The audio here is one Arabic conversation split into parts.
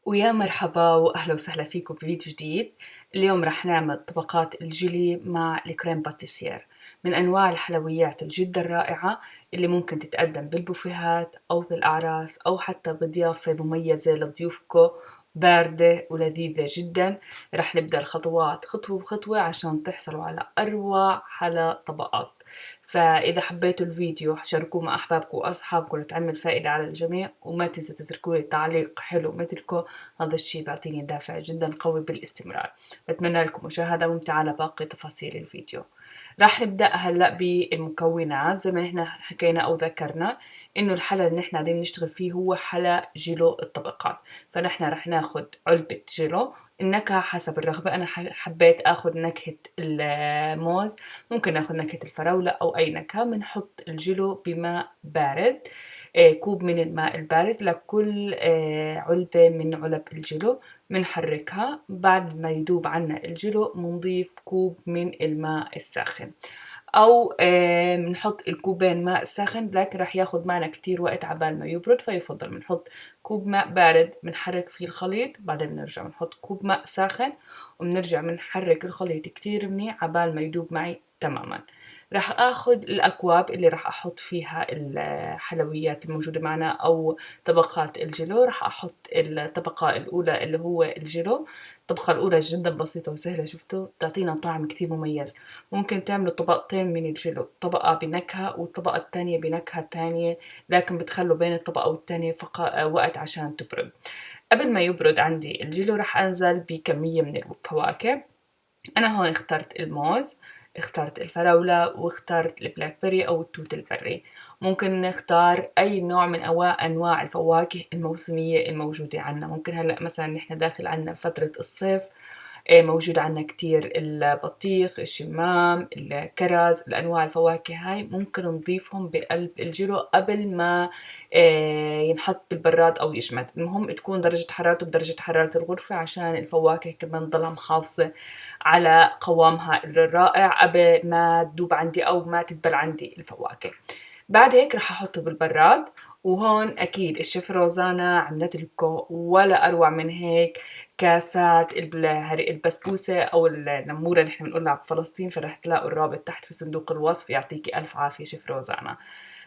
ويا مرحبا واهلا وسهلا فيكم بفيديو جديد. اليوم رح نعمل طبقات الجيلي مع الكريم باتيسير، من انواع الحلويات الجدا رائعة اللي ممكن تتقدم بالبوفيهات او بالاعراس او حتى بضيافة مميزة لضيوفكم، باردة ولذيذة جدا. رح نبدأ الخطوات خطوة بخطوة عشان تحصلوا على اروع حلا طبقات. فإذا حبيتوا الفيديو شاركوه مع أحبابكم وأصحابكم لتعمل فائدة على الجميع، وما تنسوا تتركوا لي تعليق حلو مثلكم، هذا الشيء بيعطيني دافع جدا قوي بالاستمرار. بتمنى لكم مشاهدة ممتعة لباقي تفاصيل الفيديو. راح نبدأ هلأ بالمكونات. زي ما نحن حكينا أو ذكرنا إنه الحلا اللي نحن قاعدين نشتغل فيه هو حلا جيلو الطبقات، فنحن راح ناخد علبة جيلو. النكهة حسب الرغبة، أنا حبيت أخذ نكهة الموز، ممكن ناخذ نكهة الفراولة أو أي نكهة. بنحط الجيلو بماء بارد، كوب من الماء البارد لكل علبة من علب الجيلو. بنحركها، بعد ما يذوب عنا الجيلو بنضيف كوب من الماء الساخن، او بنحط الكوبين ماء ساخن، لكن راح ياخد معنا كتير وقت عبال ما يبرد، فيفضل بنحط كوب ماء بارد بنحرك فيه الخليط، بعدين بنرجع بنحط كوب ماء ساخن وبنرجع بنحرك الخليط كتير منيح عبال ما يدوب معي تماما. راح اخد الاكواب اللي راح احط فيها الحلويات الموجودة معنا او طبقات الجيلو. راح احط الطبقة الاولى اللي هو الجيلو. الطبقة الاولى جدا بسيطة وسهلة، شفتوا بتعطينا طعم كتير مميز. ممكن تعملوا طبقتين من الجيلو، طبقة بنكهة والطبقة الثانية بنكهة ثانية، لكن بتخلوا بين الطبقة والثانية وقت عشان تبرد. قبل ما يبرد عندي الجيلو راح أنزل بكمية من الفواكه. أنا هون اخترت الموز، اخترت الفراولة، واخترت البلاك بيري أو التوت البري. ممكن نختار أي نوع من أنواع الفواكه الموسمية الموجودة عنا. ممكن هلأ مثلا نحن داخل عنا فترة الصيف، موجود عنا كتير البطيخ، الشمام، الكرز، الأنواع الفواكه هاي ممكن نضيفهم بقلب الجيلو قبل ما ينحط بالبراد أو يجمد. المهم تكون درجة حرارته بدرجة حرارة الغرفة عشان الفواكه كمان تضلها محافظة على قوامها الرائع قبل ما تدوب عندي أو ما تدبل عندي الفواكه. بعد هيك رح أحطه بالبراد. وهون أكيد الشيف روزانا عملت لكم ولا أروع من هيك كاسات البسبوسة أو النمورة اللي احنا بنقولها بفلسطين. فرح تلاقوا الرابط تحت في صندوق الوصف. يعطيكي ألف عافية شيف روزانا.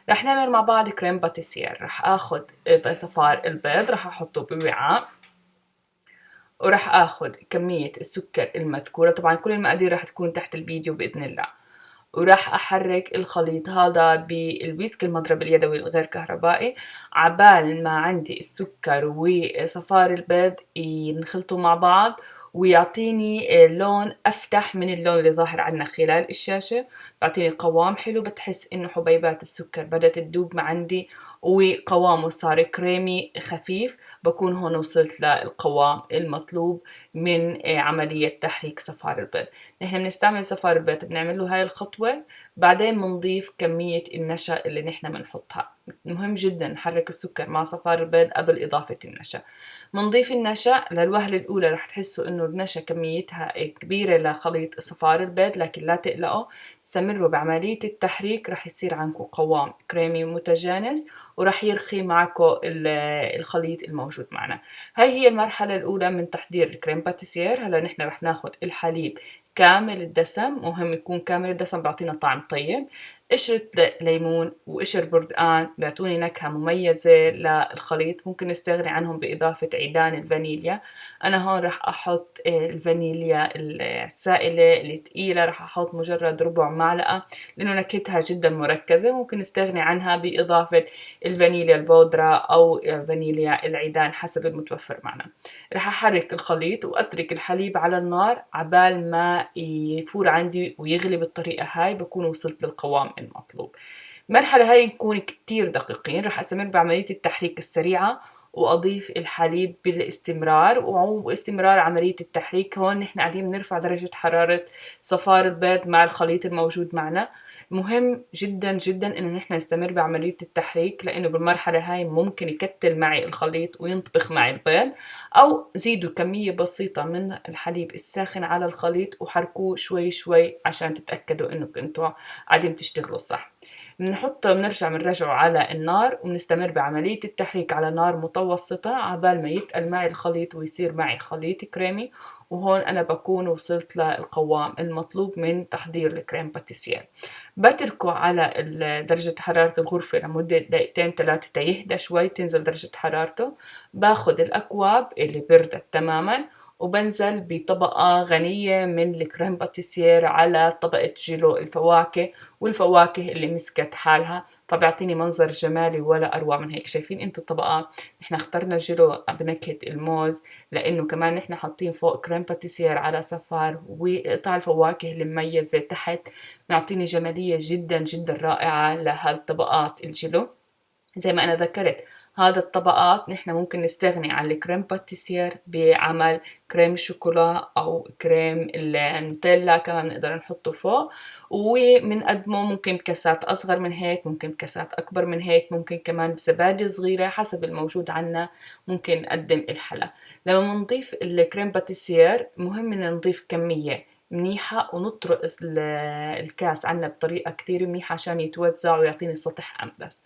رح نعمل مع بعض كريم باتيسير. رح آخد صفار البيض، رح أحطه بوعاء، ورح آخد كمية السكر المذكورة. طبعا كل المقادير رح تكون تحت الفيديو بإذن الله. وراح أحرك الخليط هذا بالويسك المضرب اليدوي الغير كهربائي عبال ما عندي السكر وصفار البيض ينخلطوا مع بعض ويعطيني لون أفتح من اللون اللي ظاهر عنا خلال الشاشة. بعطيني قوام حلو، بتحس إنه حبيبات السكر بدأت تدوب مع عندي وقوامه صار كريمي خفيف. بكون هون وصلت للقوام المطلوب من عملية تحريك صفار البيض. نحن بنستعمل صفار البيض، بنعمل له هاي الخطوة، بعدين بنضيف كمية النشا اللي نحن بنحطها. مهم جدا نحرك السكر مع صفار البيض قبل إضافة النشا. بنضيف النشا للوهلة الأولى، رح تحسوا إنه النشا كميتها كبيرة لخليط صفار البيض، لكن لا تقلقوا، استمروا بعملية التحريك، رح يصير عندكم قوام كريمي متجانس ورح يرخي معكم الخليط الموجود معنا. هاي هي المرحلة الأولى من تحضير الكريم باتيسير. هلا نحن رح ناخد الحليب كامل الدسم، مهم يكون كامل الدسم بيعطينا طعم طيب. قشرة ليمون وقشر برتقان بيعطوني نكهة مميزة للخليط، ممكن نستغني عنهم بإضافة عيدان الفانيليا. أنا هون رح أحط الفانيليا السائلة الثقيلة، رح أحط مجرد ربع معلقة لأنه نكهتها جدا مركزة. ممكن نستغني عنها بإضافة الفانيليا البودرة أو فانيليا العيدان حسب المتوفر معنا. رح أحرك الخليط وأترك الحليب على النار عبال ما يفور عندي ويغلي بالطريقة هاي، بكون وصلت للقوام المطلوب. المرحلة هاي نكون كتير دقيقين. رح أستمر بعملية التحريك السريعة وأضيف الحليب بالاستمرار، واستمرار عملية التحريك. هون نحن قاعدين بنرفع درجة حرارة صفار البيض مع الخليط الموجود معنا. مهم جدا جدا انه نحن نستمر بعملية التحريك، لانه بالمرحلة هاي ممكن يكتل معي الخليط وينطبخ معي البيض. او زيدوا كمية بسيطة من الحليب الساخن على الخليط وحركوه شوي شوي عشان تتأكدوا انه كنتوا قاعدين تشتغلوا صح. بنرجعه على النار وبنستمر بعملية التحريك على نار متوسطة عبال ما يتقل معي الخليط ويصير معي خليط كريمي. وهون أنا بكون وصلت للقوام المطلوب من تحضير الكريم باتيسير. بتركه على درجة حرارة الغرفة لمدة دقيقتين 3 تيهدى شوي، تنزل درجة حرارته. باخد الأكواب اللي بردت تماما وبنزل بطبقة غنية من الكريم باتيسير على طبقة جيلو الفواكه، والفواكه اللي مسكت حالها، فبيعطيني منظر جمالي ولا أروع من هيك. شايفين انتو الطبقات؟ نحن اخترنا جيلو بنكهة الموز لأنه كمان نحن حاطين فوق كريم باتيسير على صفار، وقطع الفواكه المميزة تحت، معطيني جمالية جدا جدا رائعة لهالطبقات الجيلو. زي ما أنا ذكرت، هذا الطبقات نحن ممكن نستغني عن الكريم باتيسير بعمل كريم الشوكولا أو كريم النوتيلا كمان نقدر نحطه فوق، ومنقدمه ممكن بكاسات أصغر من هيك، ممكن بكاسات أكبر من هيك، ممكن كمان بزبادي صغيرة حسب الموجود عنا ممكن نقدم الحلا. لما نضيف الكريم باتيسير مهم إن نضيف كمية منيحة ونطرق الكاس عنا بطريقة كتير منيحة عشان يتوزع ويعطيني سطح أملس.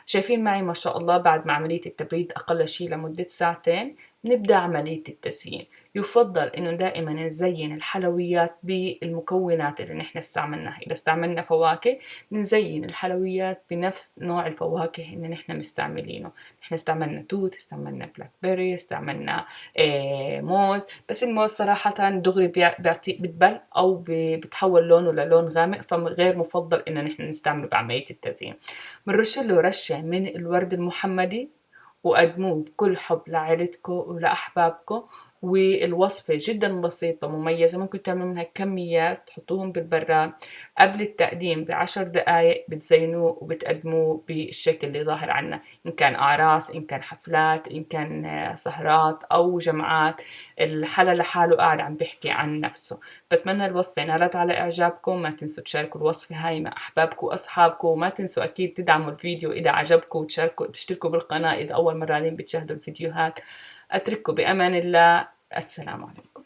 شايفين معي ما شاء الله بعد ما عملية التبريد أقل شيء لمدة ساعتين نبدأ عملية التزيين. يفضل إنه دائما نزين الحلويات بالمكونات اللي نحن استعملناها. إذا استعملنا فواكه نزين الحلويات بنفس نوع الفواكه اللي نحن مستعملينه. نحن استعملنا توت، استعملنا بلاك بيري، استعملنا موز، بس الموز صراحة دغري بيعطي بتبل أو بتحول لونه للون غامق، فغير مفضل إنه نحن نستعمله بعملية التزيين. بنرش له رشة من الورد المحمدي وقدموه بكل حب لعائلتكم ولأحبابكم. والوصفة جدا بسيطة مميزة، ممكن تعملوا منها كميات تحطوهم بالبراد. قبل التقديم ب10 دقايق بتزينوه وبتقدموه بالشكل اللي ظاهر عنا، إن كان أعراس، إن كان حفلات، إن كان سهرات أو جمعات. الحلا لحاله قاعد عم بيحكي عن نفسه. بتمنى الوصفة نالت على إعجابكم. ما تنسوا تشاركوا الوصفة هاي مع أحبابكم وأصحابكم، وما تنسوا أكيد تدعموا الفيديو إذا عجبكم، وتشاركوا تشتركوا بالقناة إذا أول مرة بتشاهدوا الفيديوهات. أترككم بأمان الله. السلام عليكم.